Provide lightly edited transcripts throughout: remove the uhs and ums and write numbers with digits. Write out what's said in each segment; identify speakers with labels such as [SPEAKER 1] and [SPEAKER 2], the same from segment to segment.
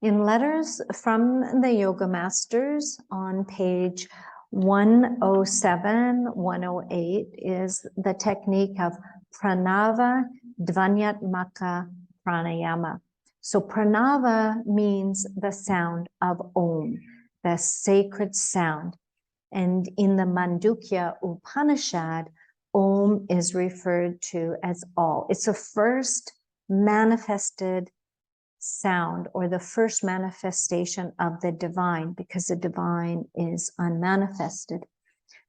[SPEAKER 1] In Letters from the Yoga Masters on page 107, 108 is the technique of Pranava Dhvanyatmaka Pranayama. So Pranava means the sound of Om, the sacred sound. And in the Mandukya Upanishad, Om is referred to as all. It's the first manifested sound, or the first manifestation of the divine, because the divine is unmanifested.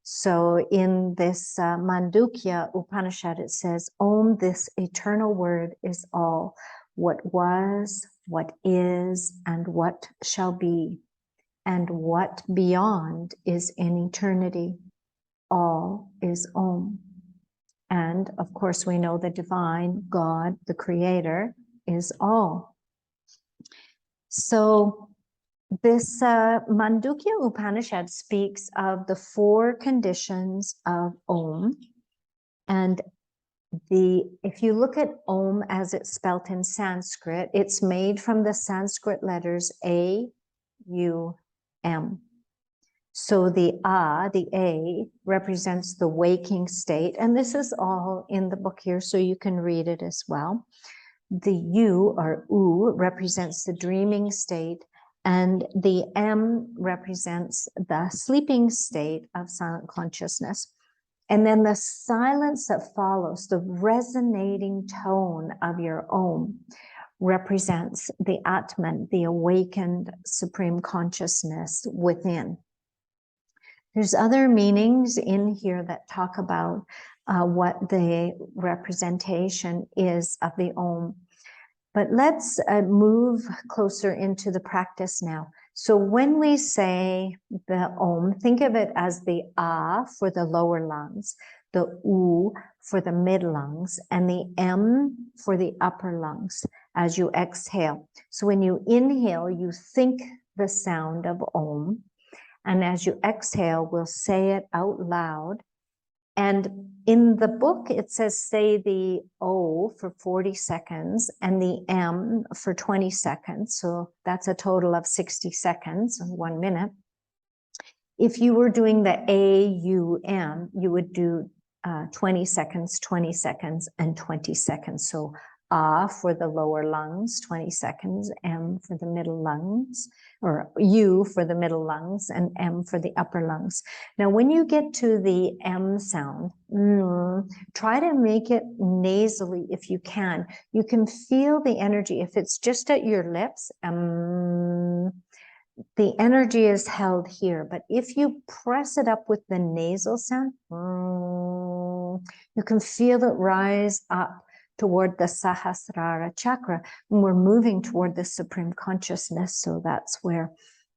[SPEAKER 1] So in this Mandukya Upanishad, it says, Om, this eternal word, is all. What was, what is, and what shall be, and what beyond is in eternity. All is Om. And of course, we know the divine, God, the creator, is all. So this Mandukya Upanishad speaks of the 4 conditions of Om. And if you look at Om as it's spelt in Sanskrit, it's made from the Sanskrit letters A, U, M. So the A, represents the waking state. And this is all in the book here, so you can read it as well. The U, or U, represents the dreaming state, and the M represents the sleeping state of silent consciousness. And then the silence that follows, the resonating tone of your Om, represents the Atman, the awakened supreme consciousness within. There's other meanings in here that talk about what the representation is of the Om. But let's move closer into the practice now. So when we say the Om, think of it as the A for the lower lungs, the U for the mid lungs, and the M for the upper lungs as you exhale. So when you inhale, you think the sound of Om. And as you exhale, we'll say it out loud. And in the book, it says say the O for 40 seconds and the M for 20 seconds. So that's a total of 60 seconds, 1 minute. If you were doing the A-U-M, you would do 20 seconds, 20 seconds, and 20 seconds. So A for the lower lungs, 20 seconds, M for the middle lungs, or U for the middle lungs, and M for the upper lungs. Now, when you get to the M sound, try to make it nasally if you can. You can feel the energy. If it's just at your lips, the energy is held here. But if you press it up with the nasal sound, you can feel it rise up toward the Sahasrara chakra, and we're moving toward the supreme consciousness. So that's where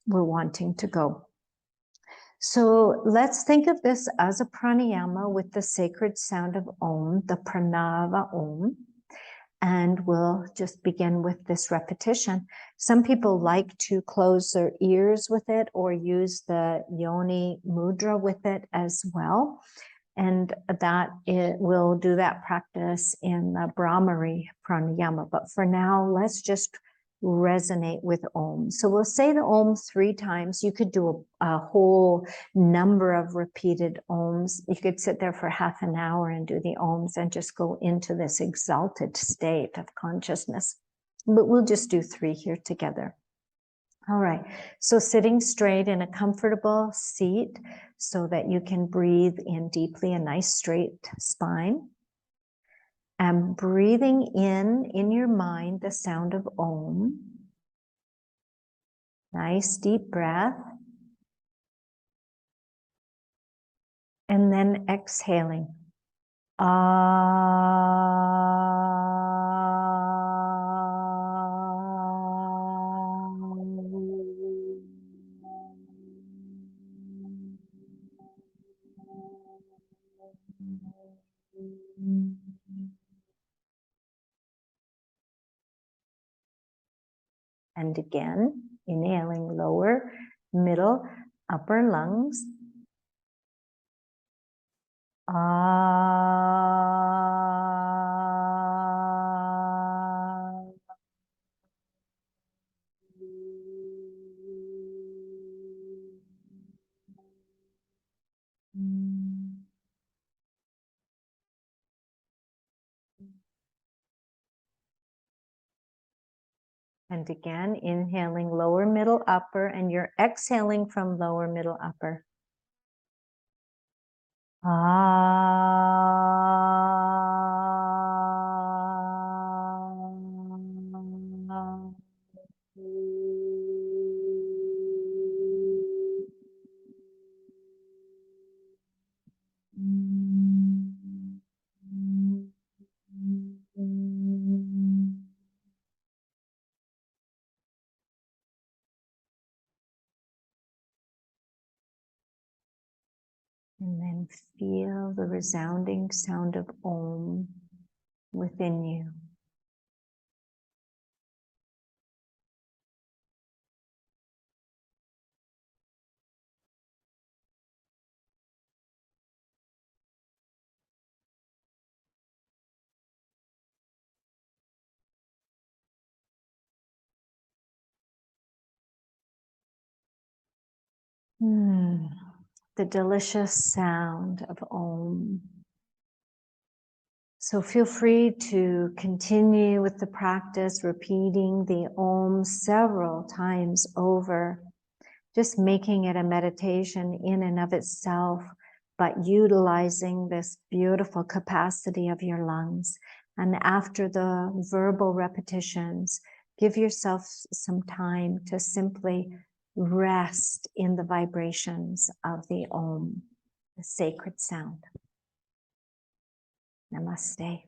[SPEAKER 1] we're wanting to go. So let's think of this as a pranayama with the sacred sound of Om, the Pranava Om. And we'll just begin with this repetition. Some people like to close their ears with it or use the yoni mudra with it as well. And that we'll do that practice in the Brahmari pranayama. But for now, let's just resonate with Om. So we'll say the Om 3 times. You could do a whole number of repeated Oms. You could sit there for half an hour and do the Oms and just go into this exalted state of consciousness. But we'll just do 3 here together. All right, so sitting straight in a comfortable seat so that you can breathe in deeply, a nice straight spine. And breathing in your mind, the sound of Om. Nice deep breath. And then exhaling. And again, inhaling lower, middle, upper lungs. And again, inhaling lower, middle, upper, and you're exhaling from lower, middle, upper. And then feel the resounding sound of Om within you. The delicious sound of Om. So feel free to continue with the practice, repeating the Om several times over, just making it a meditation in and of itself, but utilizing this beautiful capacity of your lungs. And after the verbal repetitions, give yourself some time to simply rest in the vibrations of the Om, the sacred sound. Namaste.